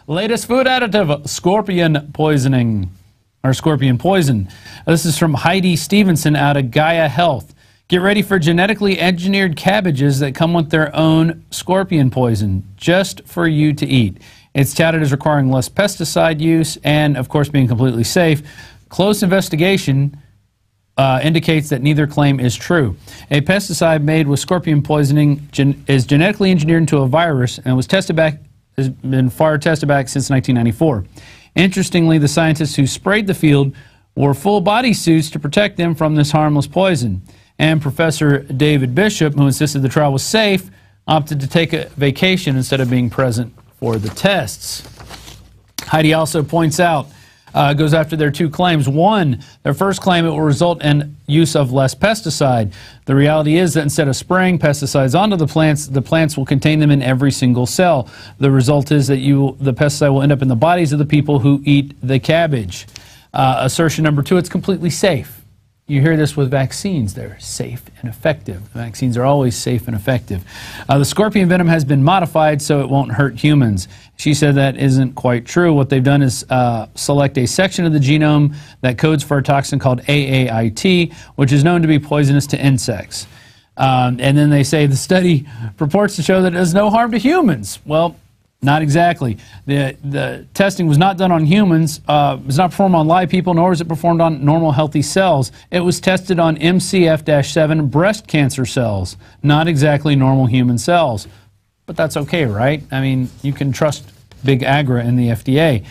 Latest food additive, scorpion poisoning, or scorpion poison. This is from Heidi Stevenson out of Gaia Health. Get ready for genetically engineered cabbages that come with their own scorpion poison, just for you to eat. It's touted as requiring less pesticide use and, of course, being completely safe. Close investigation indicates that neither claim is true. A pesticide made with scorpion poisoning is genetically engineered into a virus and has been tested back since 1994. Interestingly, the scientists who sprayed the field wore full body suits to protect them from this harmless poison. And Professor David Bishop, who insisted the trial was safe, opted to take a vacation instead of being present for the tests. Heidi also points out, goes after their two claims. One, their first claim, it will result in use of less pesticide. The reality is that instead of spraying pesticides onto the plants will contain them in every single cell. The result is that the pesticide will end up in the bodies of the people who eat the cabbage. Assertion number two, it's completely safe. You hear this with vaccines. They're safe and effective. Vaccines are always safe and effective. The scorpion venom has been modified so it won't hurt humans. She said that isn't quite true. What they've done is select a section of the genome that codes for a toxin called AAIT, which is known to be poisonous to insects. And then they say the study purports to show that it does no harm to humans. Well, not exactly. The testing was not done on humans. It was not performed on live people, nor was it performed on normal healthy cells. It was tested on MCF-7 breast cancer cells, not exactly normal human cells. But that's okay, right? I mean, you can trust Big Agra and the FDA.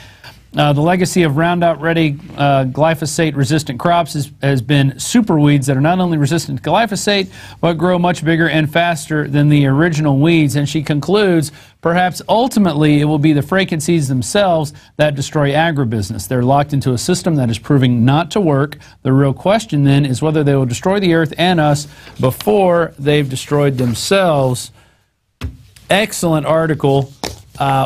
The legacy of Roundup Ready glyphosate-resistant crops has been superweeds that are not only resistant to glyphosate, but grow much bigger and faster than the original weeds. And she concludes, perhaps ultimately it will be the frequencies themselves that destroy agribusiness. They're locked into a system that is proving not to work. The real question then is whether they will destroy the earth and us before they've destroyed themselves. Excellent article.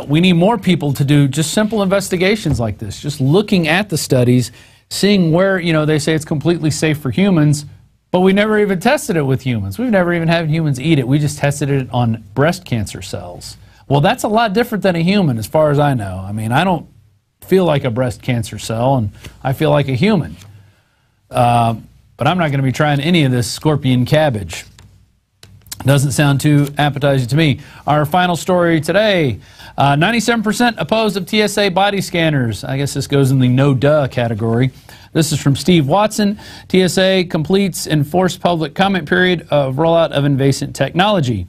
We need more people to do just simple investigations like this, just looking at the studies, seeing where, they say it's completely safe for humans, but we never even tested it with humans. We've never even had humans eat it. We just tested it on breast cancer cells. Well, that's a lot different than a human as far as I know. I mean, I don't feel like a breast cancer cell, and I feel like a human. But I'm not going to be trying any of this scorpion cabbage. Doesn't sound too appetizing to me. Our final story today, 97% opposed of TSA body scanners. I guess this goes in the no-duh category. This is from Steve Watson. TSA completes enforced public comment period of rollout of invasive technology.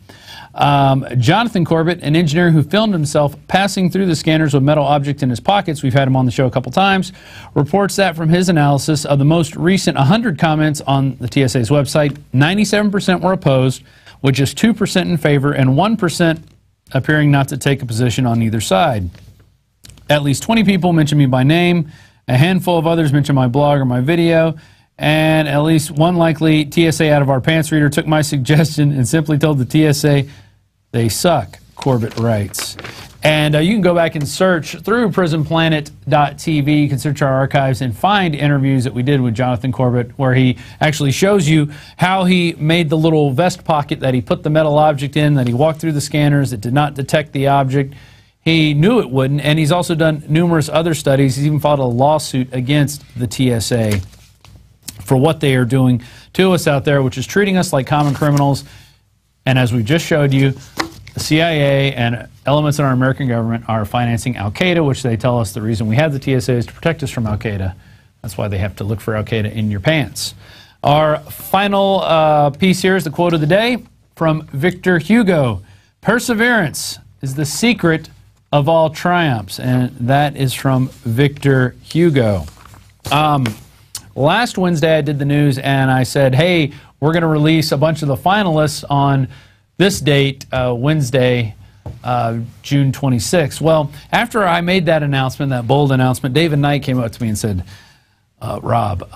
Jonathan Corbett, an engineer who filmed himself passing through the scanners with metal objects in his pockets, we've had him on the show a couple times, reports that from his analysis of the most recent 100 comments on the TSA's website, 97% were opposed, with just 2% in favor and 1% appearing not to take a position on either side. At least 20 people mentioned me by name, a handful of others mentioned my blog or my video, and at least one likely TSA out of our pants reader took my suggestion and simply told the TSA they suck, Corbett writes. And you can go back and search through prisonplanet.tv. You can search our archives and find interviews that we did with Jonathan Corbett where he actually shows you how he made the little vest pocket that he put the metal object in, that he walked through the scanners that did not detect the object. He knew it wouldn't, and he's also done numerous other studies. He's even filed a lawsuit against the TSA for what they are doing to us out there, which is treating us like common criminals. And as we just showed you, the CIA and elements in our American government are financing Al-Qaeda, which they tell us the reason we have the TSA is to protect us from Al-Qaeda. That's why they have to look for Al-Qaeda in your pants. Our final piece here is the quote of the day from Victor Hugo. Perseverance is the secret of all triumphs. And that is from Victor Hugo. Last Wednesday I did the news and I said, hey, we're going to release a bunch of the finalists on this date, Wednesday, June 26th. Well, after I made that announcement, that bold announcement, David Knight came up to me and said, Rob,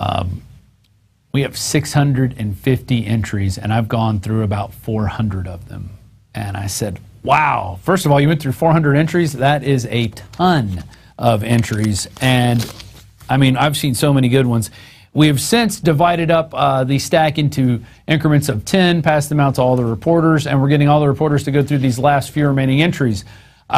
we have 650 entries, and I've gone through about 400 of them. And I said, wow. First of all, you went through 400 entries. That is a ton of entries. And, I mean, I've seen so many good ones. We have since divided up the stack into increments of 10, passed them out to all the reporters, and we're getting all the reporters to go through these last few remaining entries.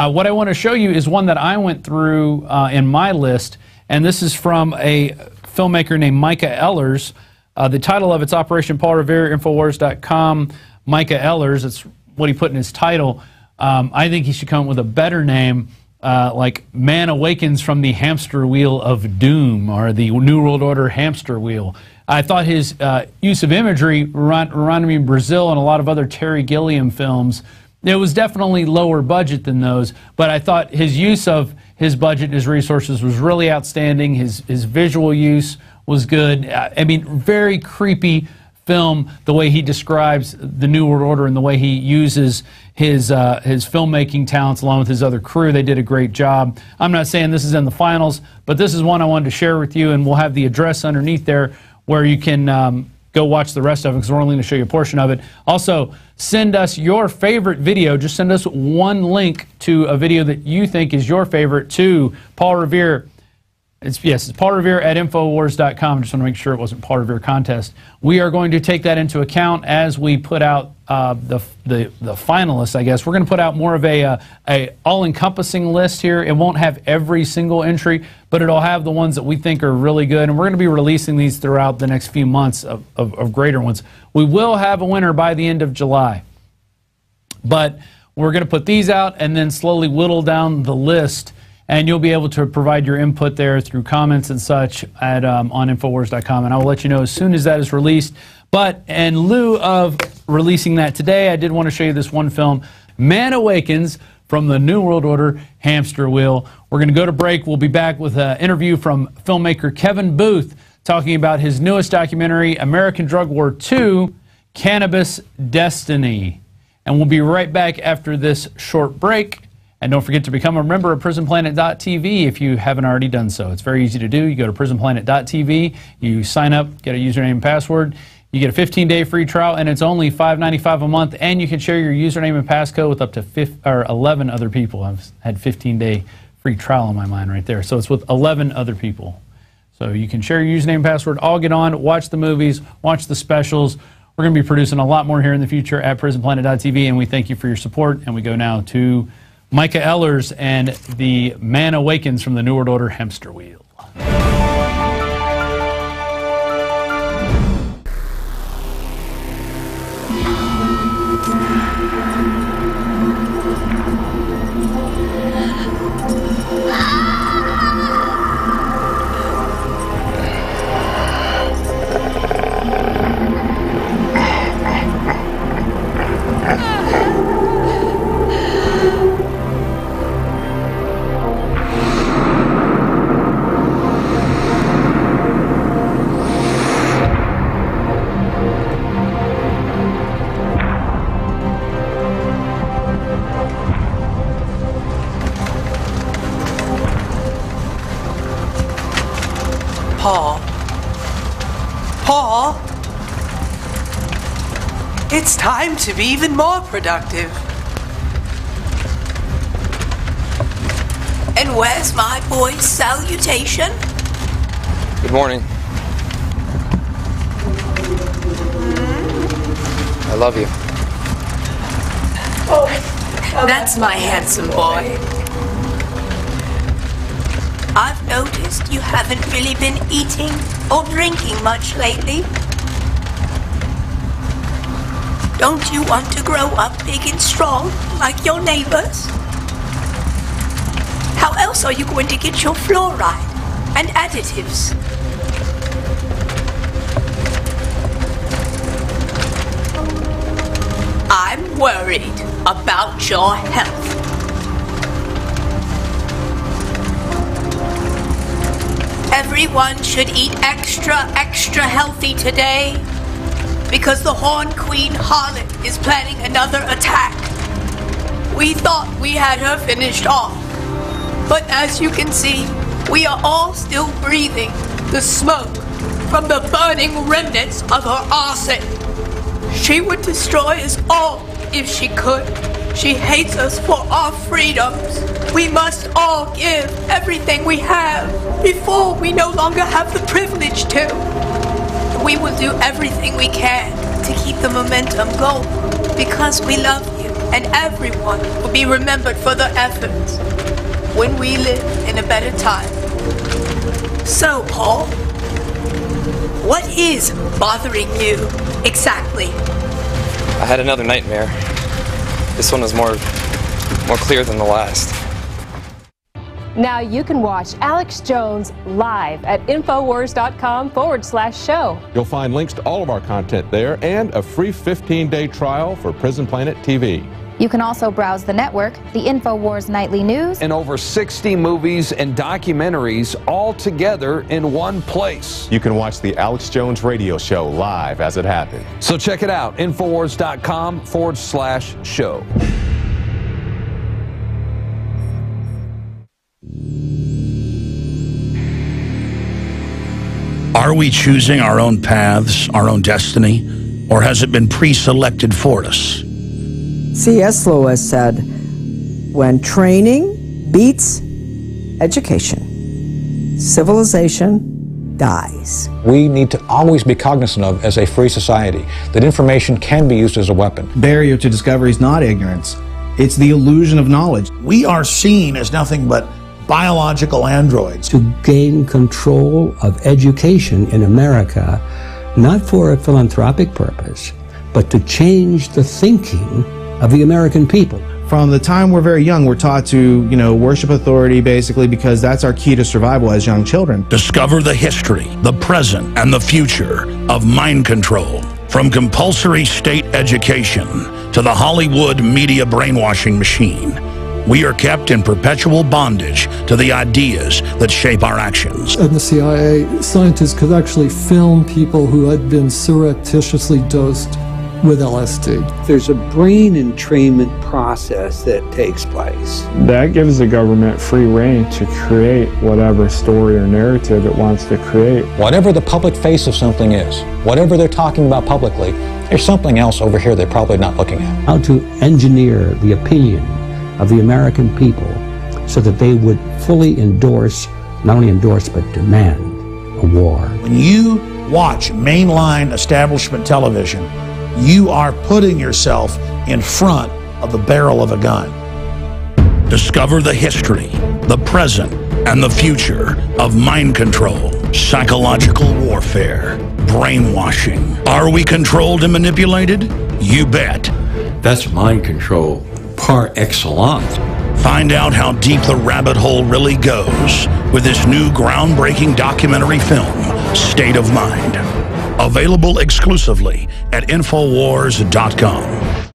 What I want to show you is one that I went through in my list, and this is from a filmmaker named Micah Ehlers. The title of it's Operation Paul Revere, Infowars.com. Micah Ehlers, it's what he put in his title. I think he should come up with a better name, like Man Awakens from the Hamster Wheel of Doom, or the New World Order Hamster Wheel. I thought his use of imagery reminded me of Brazil and a lot of other Terry Gilliam films. It was definitely lower budget than those, but I thought his use of his budget and his resources was really outstanding. His visual use was good. I mean, very creepy film, the way he describes the New World Order and the way he uses his filmmaking talents along with his other crew. They did a great job. I'm not saying this is in the finals, but this is one I wanted to share with you, and we'll have the address underneath there where you can go watch the rest of it, because we're only going to show you a portion of it. Also, send us your favorite video. Just send us one link to a video that you think is your favorite to Paul Revere. It's Paul Revere at Infowars.com. Just want to make sure it wasn't Paul Revere Contest. We are going to take that into account as we put out the finalists, I guess. We're going to put out more of a all-encompassing list here. It won't have every single entry, but it'll have the ones that we think are really good. And we're going to be releasing these throughout the next few months of greater ones. We will have a winner by the end of July. But we're going to put these out and then slowly whittle down the list. And you'll be able to provide your input there through comments and such at on Infowars.com. And I will let you know as soon as that is released. But in lieu of releasing that today, I did want to show you this one film, Man Awakens from the New World Order Hamster Wheel. We're going to go to break. We'll be back with an interview from filmmaker Kevin Booth talking about his newest documentary, American Drug War II, Cannabis Destiny. And we'll be right back after this short break. And don't forget to become a member of PrisonPlanet.tv if you haven't already done so. It's very easy to do. You go to PrisonPlanet.tv, you sign up, get a username and password, you get a 15-day free trial, and it's only $5.95 a month, and you can share your username and passcode with up to 11 other people. I've had 15-day free trial on my mind right there. So it's with 11 other people. So you can share your username and password, all get on, watch the movies, watch the specials. We're going to be producing a lot more here in the future at PrisonPlanet.tv, and we thank you for your support. And we go now to Micah Ehlers and the Man Awakens from the New World Order Hamster Wheel. Paul, it's time to be even more productive. And where's my boy's salutation? Good morning. I love you. Oh, that's my handsome boy. I've noticed you haven't really been eating or drinking much lately. Don't you want to grow up big and strong like your neighbors? How else are you going to get your fluoride and additives? I'm worried about your health. Everyone should eat extra healthy today because the Horn Queen Harlot is planning another attack. We thought we had her finished off, but as you can see, we are all still breathing the smoke from the burning remnants of her arson. She would destroy us all if she could. She hates us for our freedoms. We must all give everything we have before we no longer have the privilege to. We will do everything we can to keep the momentum going because we love you. and everyone will be remembered for their efforts when we live in a better time. So, Paul, what is bothering you exactly? I had another nightmare. This one was more clear than the last. Now you can watch Alex Jones live at Infowars.com/show. You'll find links to all of our content there and a free 15-day trial for Prison Planet TV. You can also browse the network, the InfoWars Nightly News, and over 60 movies and documentaries all together in one place. You can watch the Alex Jones radio show live as it happens. So check it out, Infowars.com/show. Are we choosing our own paths, our own destiny, or has it been pre-selected for us? C.S. Lewis said, when training beats education, civilization dies. We need to always be cognizant of, as a free society, that information can be used as a weapon. Barrier to discovery is not ignorance. It's the illusion of knowledge. We are seen as nothing but biological androids. To gain control of education in America, not for a philanthropic purpose, but to change the thinking of the American people. From the time we're very young, we're taught to, worship authority basically because that's our key to survival as young children. Discover the history, the present, and the future of mind control. From compulsory state education to the Hollywood media brainwashing machine, we are kept in perpetual bondage to the ideas that shape our actions. In the CIA, scientists could actually film people who had been surreptitiously dosed with LSD. There's a brain entrainment process that takes place. That gives the government free rein to create whatever story or narrative it wants to create. Whatever the public face of something is, whatever they're talking about publicly, there's something else over here they're probably not looking at. How to engineer the opinion of the American people so that they would fully endorse, not only endorse, but demand a war. When you watch mainline establishment television, you are putting yourself in front of the barrel of a gun. Discover the history, the present, and the future of mind control, psychological warfare, brainwashing. Are we controlled and manipulated? You bet. That's mind control par excellence. Find out how deep the rabbit hole really goes with this new groundbreaking documentary film, State of Mind. Available exclusively at Infowars.com.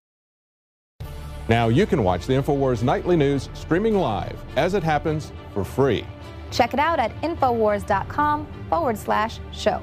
Now you can watch the InfoWars Nightly News streaming live as it happens for free. check it out at Infowars.com/show.